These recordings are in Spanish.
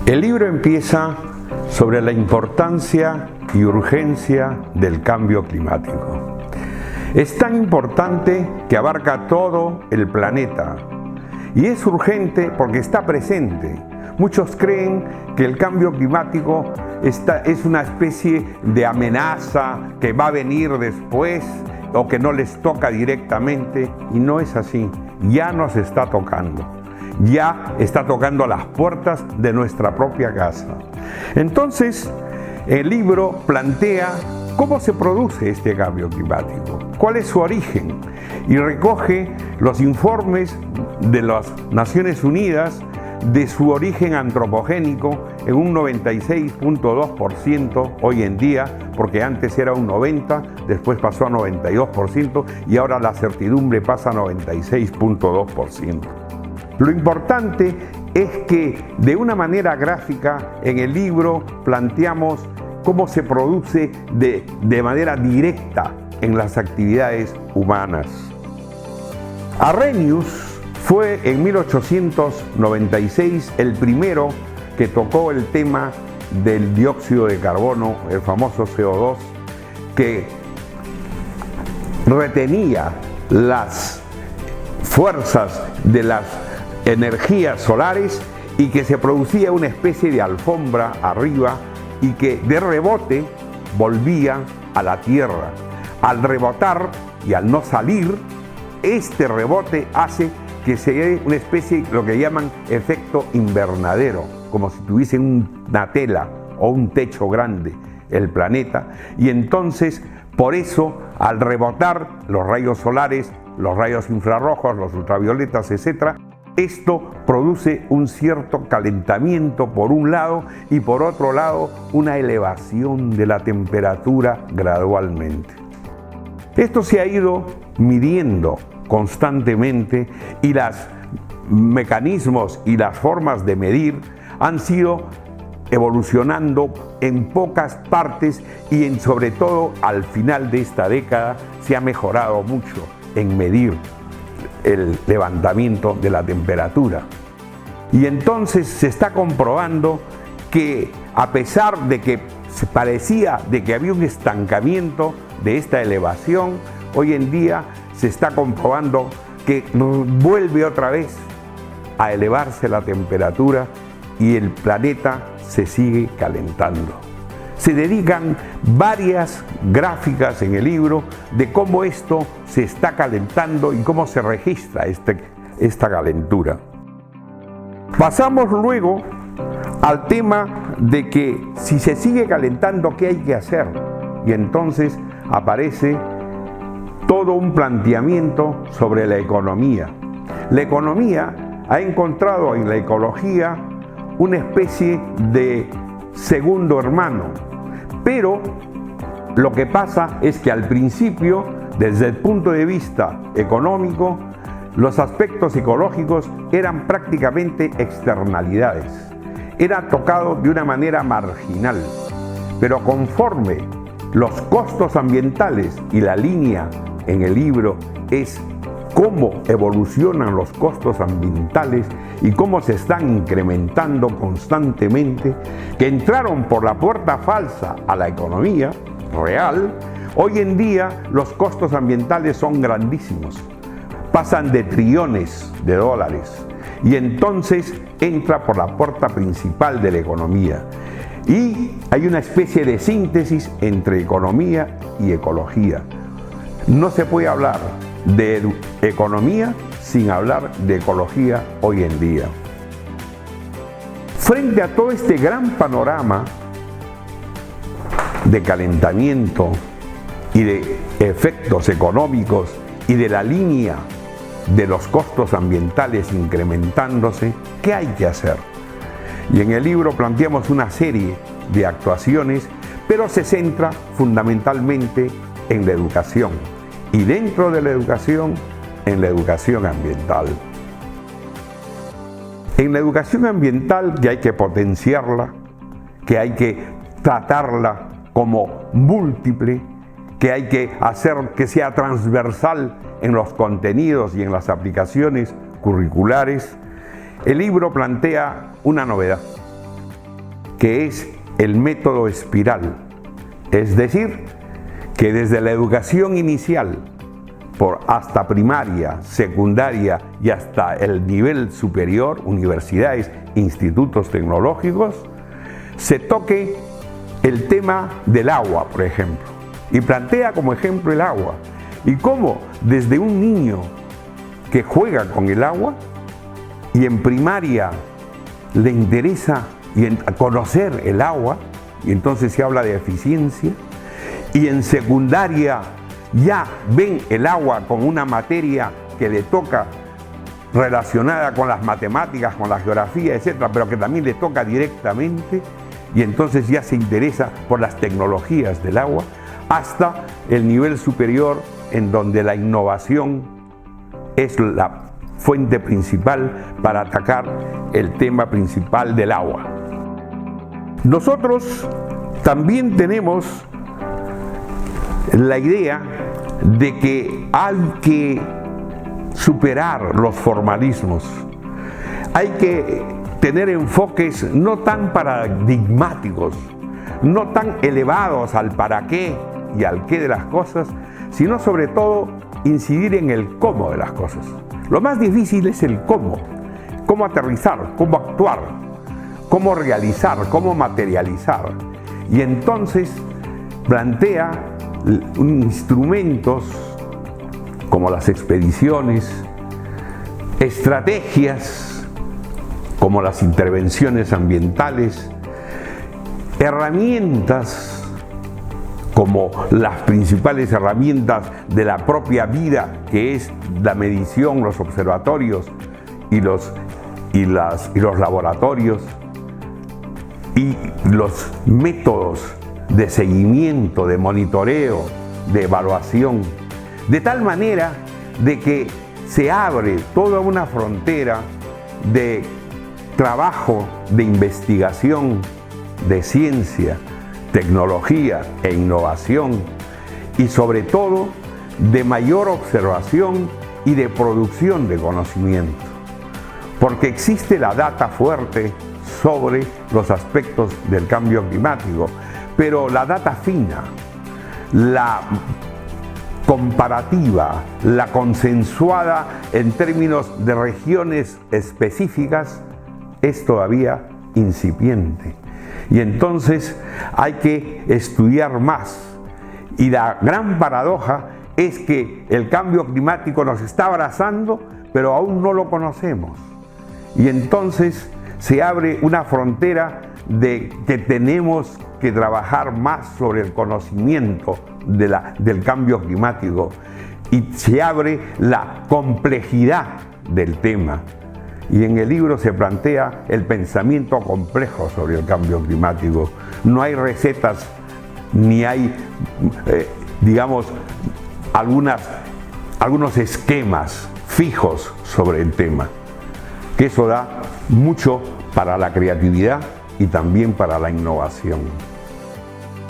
El libro empieza sobre la importancia y urgencia del cambio climático. Es tan importante que abarca todo el planeta y es urgente porque está presente. Muchos creen que el cambio climático es una especie de amenaza que va a venir después o que no les toca directamente, y no es así. Ya nos está tocando. Ya está tocando las puertas de nuestra propia casa. Entonces, el libro plantea cómo se produce este cambio climático, cuál es su origen, y recoge los informes de las Naciones Unidas de su origen antropogénico en un 96.2% hoy en día, porque antes era un 90%, después pasó a 92% y ahora la certidumbre pasa a 96.2%. Lo importante es que de una manera gráfica en el libro planteamos cómo se produce de manera directa en las actividades humanas. Arrhenius fue en 1896 el primero que tocó el tema del dióxido de carbono, el famoso CO2, que retenía las fuerzas de las energías solares y que se producía una especie de alfombra arriba y que de rebote volvía a la Tierra. Al rebotar y al no salir, este rebote hace que se dé una especie de lo que llaman efecto invernadero, como si tuviese una tela o un techo grande el planeta, y entonces por eso al rebotar los rayos solares, los rayos infrarrojos, los ultravioletas, etc., esto produce un cierto calentamiento por un lado y por otro lado una elevación de la temperatura gradualmente. Esto se ha ido midiendo constantemente y los mecanismos y las formas de medir han sido evolucionando en pocas partes y sobre todo al final de esta década se ha mejorado mucho en medir el levantamiento de la temperatura. Y entonces se está comprobando que a pesar de que se parecía de que había un estancamiento de esta elevación, hoy en día se está comprobando que vuelve otra vez a elevarse la temperatura y el planeta se sigue calentando. Se dedican varias gráficas en el libro de cómo esto se está calentando y cómo se registra esta calentura. Pasamos luego al tema de que si se sigue calentando, ¿qué hay que hacer? Y entonces aparece todo un planteamiento sobre la economía. La economía ha encontrado en la ecología una especie de segundo hermano, pero lo que pasa es que al principio, desde el punto de vista económico, los aspectos ecológicos eran prácticamente externalidades, era tocado de una manera marginal, pero conforme los costos ambientales, y la línea en el libro es cómo evolucionan los costos ambientales y cómo se están incrementando constantemente, que entraron por la puerta falsa a la economía real. Hoy en día los costos ambientales son grandísimos, pasan de trillones de dólares, y entonces entra por la puerta principal de la economía. Y hay una especie de síntesis entre economía y ecología. No se puede hablar de economía sin hablar de ecología hoy en día. Frente a todo este gran panorama de calentamiento y de efectos económicos y de la línea de los costos ambientales incrementándose, ¿qué hay que hacer? Y en el libro planteamos una serie de actuaciones, pero se centra fundamentalmente en la educación. Y dentro de la educación, en la educación ambiental. En la educación ambiental, que hay que potenciarla, que hay que tratarla como múltiple, que hay que hacer que sea transversal en los contenidos y en las aplicaciones curriculares, el libro plantea una novedad. que es el método espiral. Es decir, que desde la educación inicial, hasta primaria, secundaria y hasta el nivel superior, universidades, institutos tecnológicos, se toque el tema del agua, por ejemplo, y plantea como ejemplo el agua, y cómo desde un niño que juega con el agua y en primaria le interesa conocer el agua, y entonces se habla de eficiencia, y en secundaria ya ven el agua como una materia que le toca relacionada con las matemáticas, con la geografía, etcétera, pero que también le toca directamente, y entonces ya se interesa por las tecnologías del agua, hasta el nivel superior en donde la innovación es la fuente principal para atacar el tema principal del agua. Nosotros también tenemos la idea de que hay que superar los formalismos, hay que tener enfoques no tan paradigmáticos, no tan elevados al para qué y al qué de las cosas, sino sobre todo incidir en el cómo de las cosas. Lo más difícil es el cómo aterrizar, cómo actuar, cómo realizar, cómo materializar. Y entonces plantea instrumentos como las expediciones, estrategias como las intervenciones ambientales, herramientas como las principales herramientas de la propia vida, que es la medición, los observatorios y los laboratorios, y los métodos de seguimiento, de monitoreo, de evaluación, de tal manera de que se abre toda una frontera de trabajo, de investigación, de ciencia, tecnología e innovación, y sobre todo de mayor observación y de producción de conocimiento, porque existe la data fuerte sobre los aspectos del cambio climático, pero la data fina, la comparativa, la consensuada en términos de regiones específicas, es todavía incipiente. Y entonces hay que estudiar más. Y la gran paradoja es que el cambio climático nos está abrazando, pero aún no lo conocemos. Y entonces se abre una frontera de que tenemos que trabajar más sobre el conocimiento del cambio climático, y se abre la complejidad del tema. Y en el libro se plantea el pensamiento complejo sobre el cambio climático. No hay recetas, ni hay, digamos, algunos esquemas fijos sobre el tema, que eso da mucho para la creatividad y también para la innovación.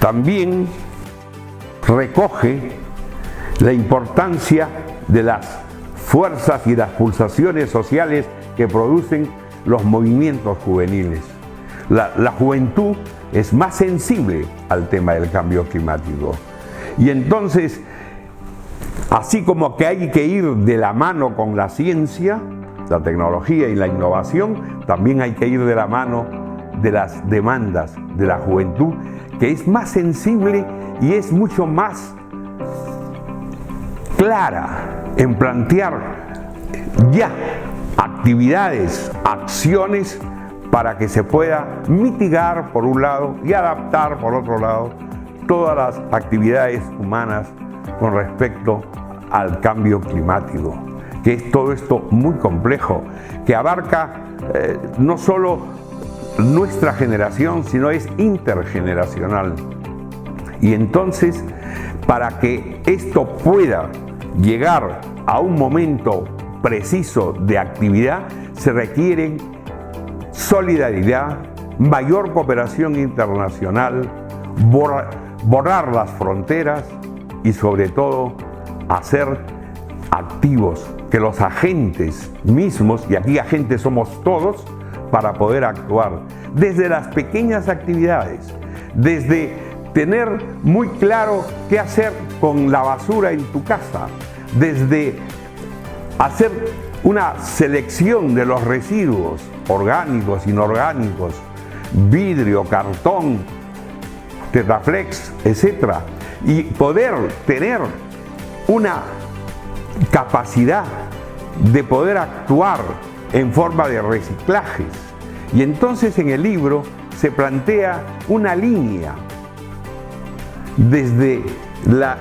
También recoge la importancia de las fuerzas y las pulsaciones sociales que producen los movimientos juveniles. La juventud es más sensible al tema del cambio climático. Y entonces, así como que hay que ir de la mano con la ciencia, la tecnología y la innovación, también hay que ir de la mano de las demandas de la juventud, que es más sensible y es mucho más clara en plantear ya actividades, acciones para que se pueda mitigar por un lado y adaptar por otro lado todas las actividades humanas con respecto al cambio climático, que es todo esto muy complejo, que abarca no solo nuestra generación, sino es intergeneracional. Y entonces, para que esto pueda llegar a un momento preciso de actividad, se requieren solidaridad, mayor cooperación internacional, borrar las fronteras y sobre todo hacer activos, que los agentes mismos, y aquí agentes somos todos, para poder actuar, desde las pequeñas actividades, desde tener muy claro qué hacer con la basura en tu casa, desde hacer una selección de los residuos orgánicos, inorgánicos, vidrio, cartón, Tetraflex, etc. Y poder tener una capacidad de poder actuar en forma de reciclajes. Y entonces en el libro se plantea una línea desde la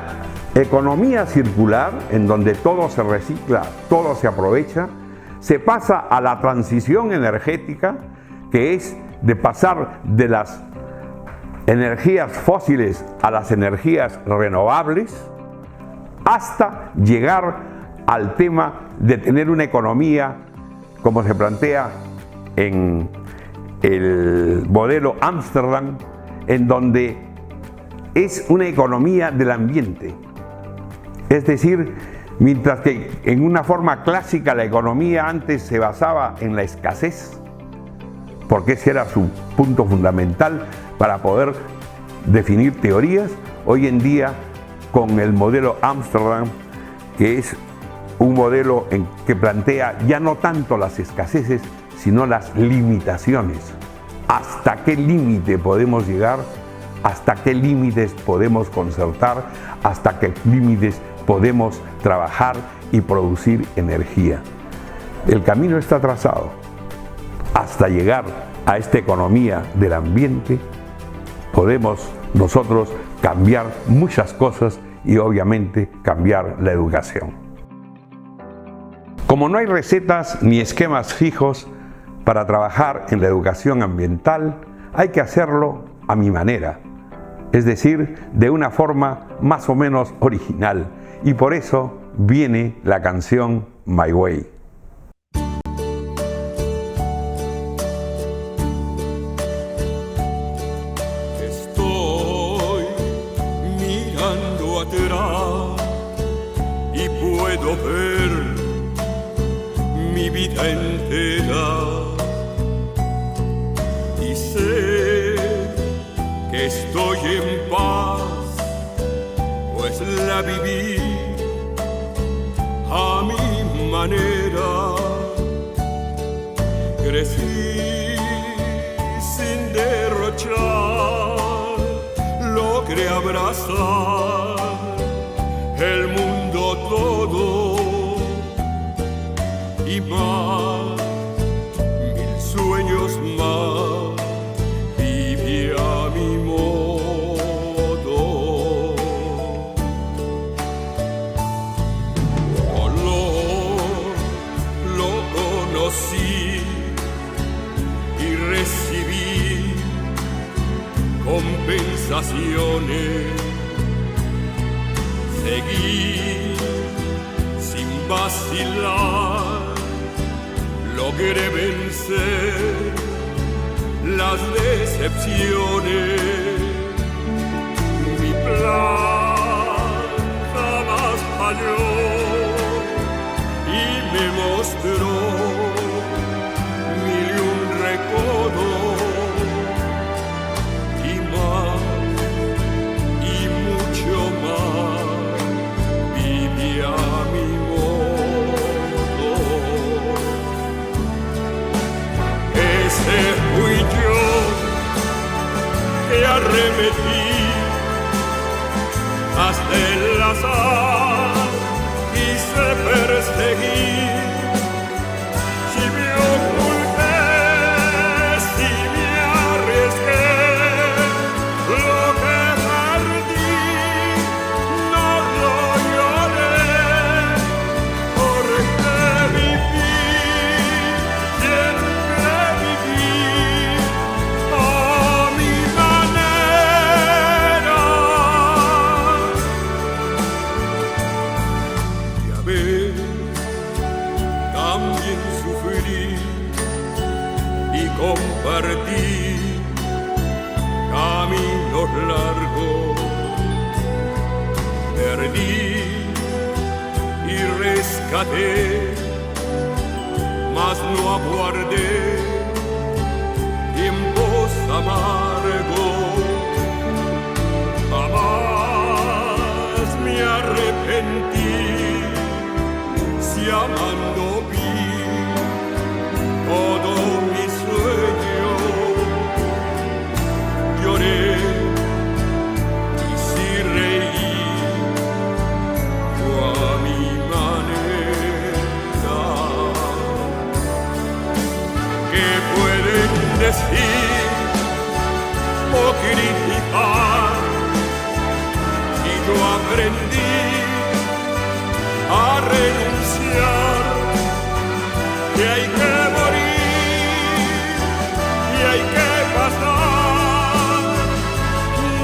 economía circular, en donde todo se recicla, todo se aprovecha, se pasa a la transición energética, que es de pasar de las energías fósiles a las energías renovables, hasta llegar al tema de tener una economía, como se plantea en el modelo Ámsterdam, en donde es una economía del ambiente. Es decir, mientras que en una forma clásica la economía antes se basaba en la escasez, porque ese era su punto fundamental para poder definir teorías, hoy en día con el modelo Ámsterdam, que es un modelo que plantea ya no tanto las escaseces, sino las limitaciones. ¿Hasta qué límite podemos llegar? ¿Hasta qué límites podemos concertar? ¿Hasta qué límites podemos trabajar y producir energía? El camino está trazado. Hasta llegar a esta economía del ambiente, podemos nosotros cambiar muchas cosas y obviamente cambiar la educación. Como no hay recetas ni esquemas fijos para trabajar en la educación ambiental, hay que hacerlo a mi manera, es decir, de una forma más o menos original, y por eso viene la canción My Way. Estoy mirando atrás y puedo ver mi vida entera, y sé que estoy en paz, pues la viví a mi manera. Crecí sin derrochar, logré abrazar el mundo todo y más, 1000 sueños más, viví a mi modo. Dolor lo conocí y recibí compensaciones. Seguí sin vacilar, logré vencer las decepciones. Mi plan jamás falló y me mostró 1001 recodos y más y mucho más. Viví a mi modo. Ese fui yo que arremetí hasta el azar, quise perseguir. Si me oculté, si me arriesgué, lo que perdí no lo lloré, porque viví, siempre viví a mi manera. Ya ves, también sufrí y compartí caminos largos, perdí y rescaté, mas no aguardé amando vi todo mi sueño. Lloré y sí reí, fue a mi manera. ¿Qué pueden decir o criticar si yo aprendí a renunciar? Que hay que morir y hay que pasar,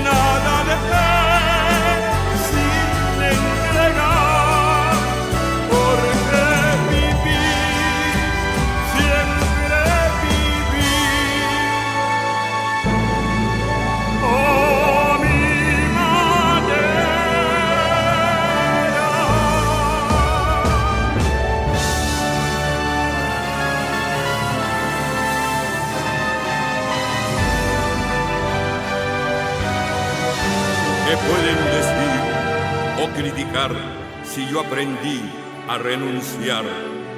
nada de fe sin entregar, porque viví, siempre viví. Oh, mi manera. ¿Qué pueden decir o criticar si yo aprendí a renunciar?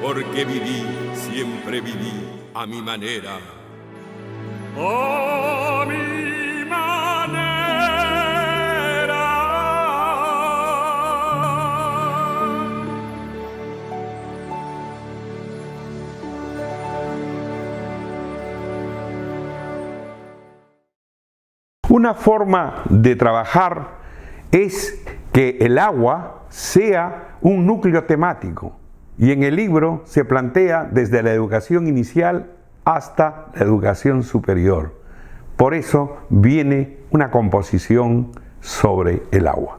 Porque viví, siempre viví a mi manera. A mi manera. Una forma de trabajar es que el agua sea un núcleo temático, y en el libro se plantea desde la educación inicial hasta la educación superior. Por eso viene una composición sobre el agua.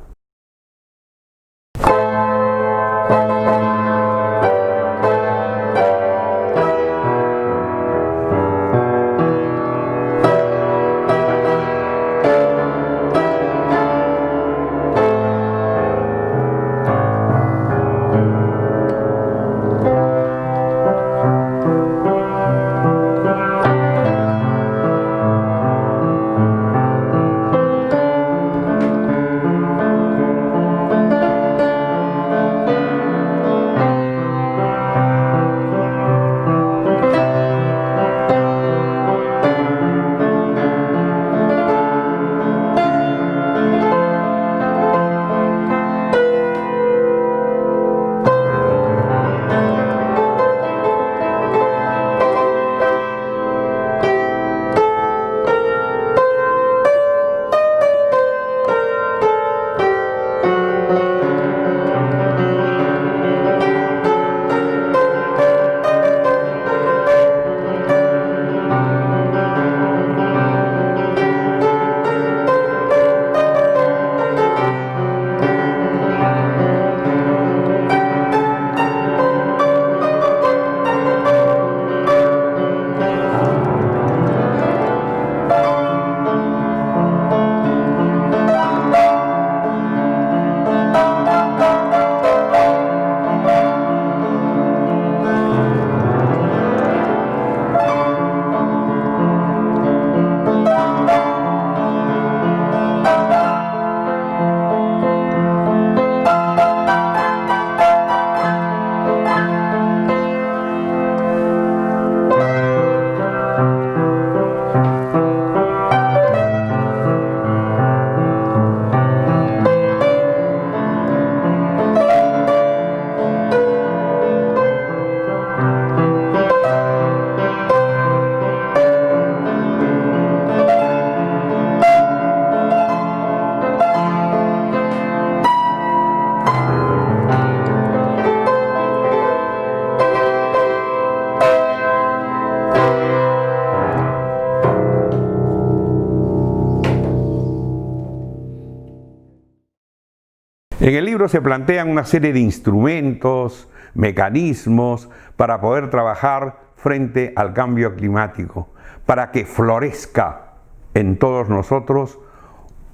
En el libro se plantean una serie de instrumentos, mecanismos para poder trabajar frente al cambio climático, para que florezca en todos nosotros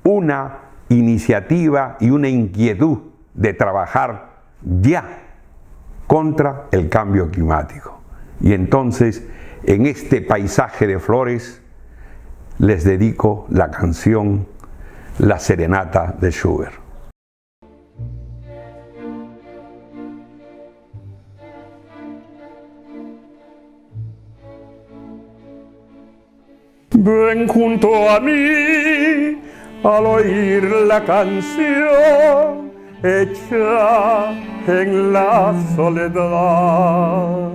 una iniciativa y una inquietud de trabajar ya contra el cambio climático. Y entonces, en este paisaje de flores, les dedico la canción La Serenata de Schubert. ven junto a mí al oír la canción hecha en la soledad.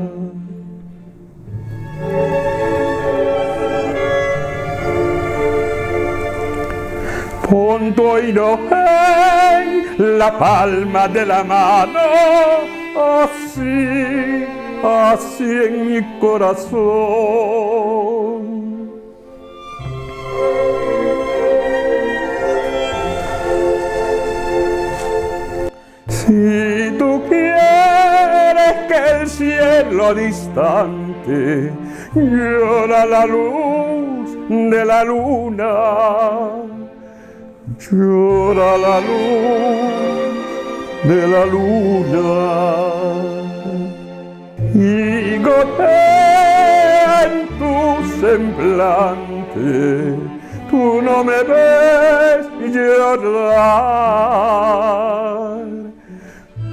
Pon tu oído en la palma de la mano, así, así en mi corazón. Si tú quieres que el cielo distante llora la luz de la luna, llora la luz de la luna, y gotea en tu semblante, tú no me ves llorar,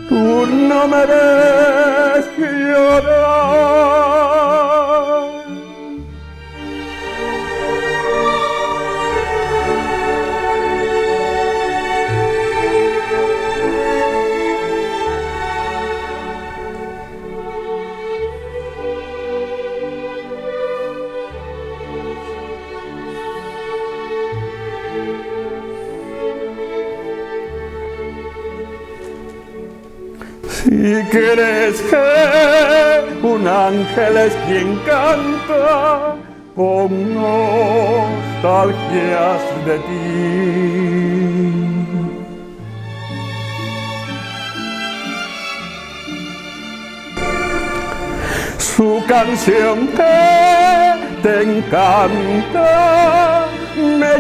tú no me ves llorar. Si crees que un ángel es quien canta con nostalgias de ti, su canción te encanta, me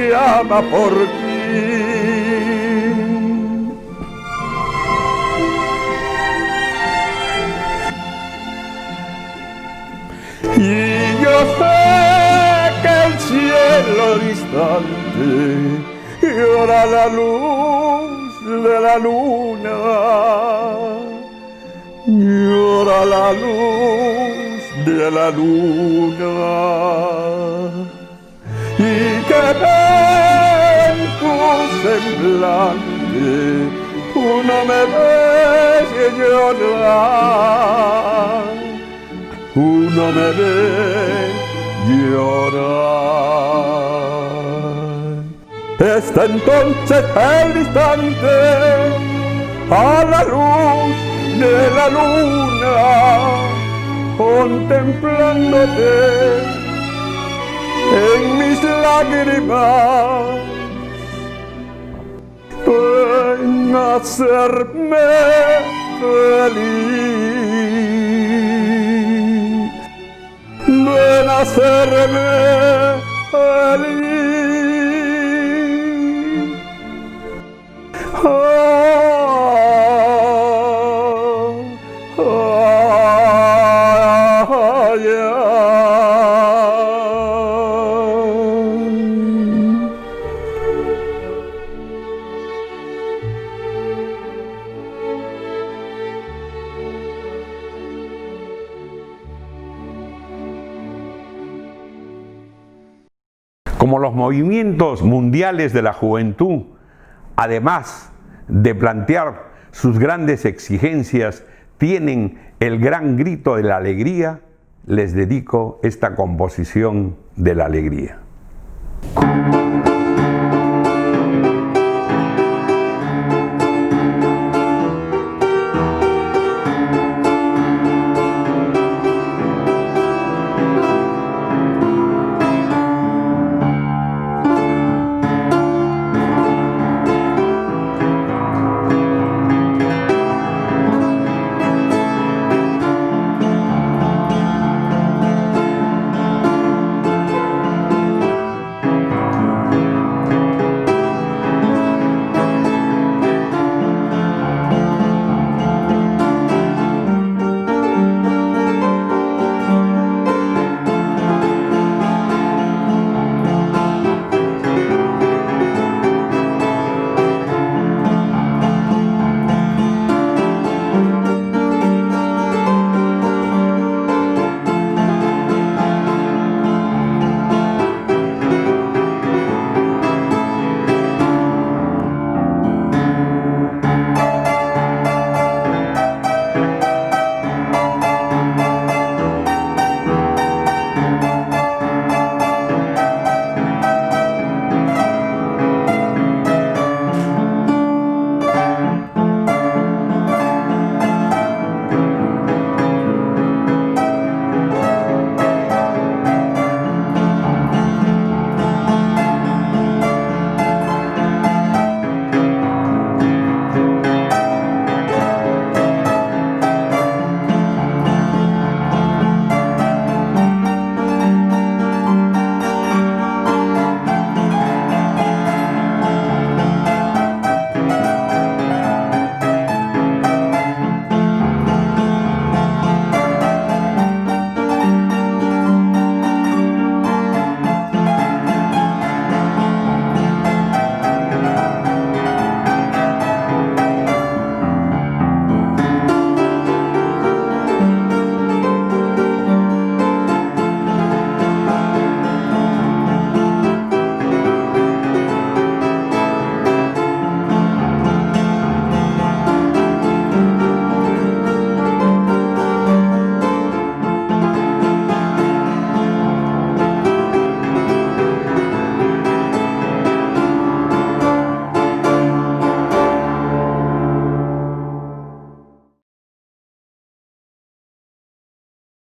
llama por ti. Y yo sé que el cielo distante llora la luz de la luna, llora la luz de la luna, y que en tu semblante tú no me ves llorar, tú no me ves llorar. Está entonces el instante a la luz de la luna, contemplándote en mis lágrimas, ven a hacerme feliz, ven a hacerme feliz. Como los movimientos mundiales de la juventud, además de plantear sus grandes exigencias, tienen el gran grito de la alegría, les dedico esta composición de la alegría.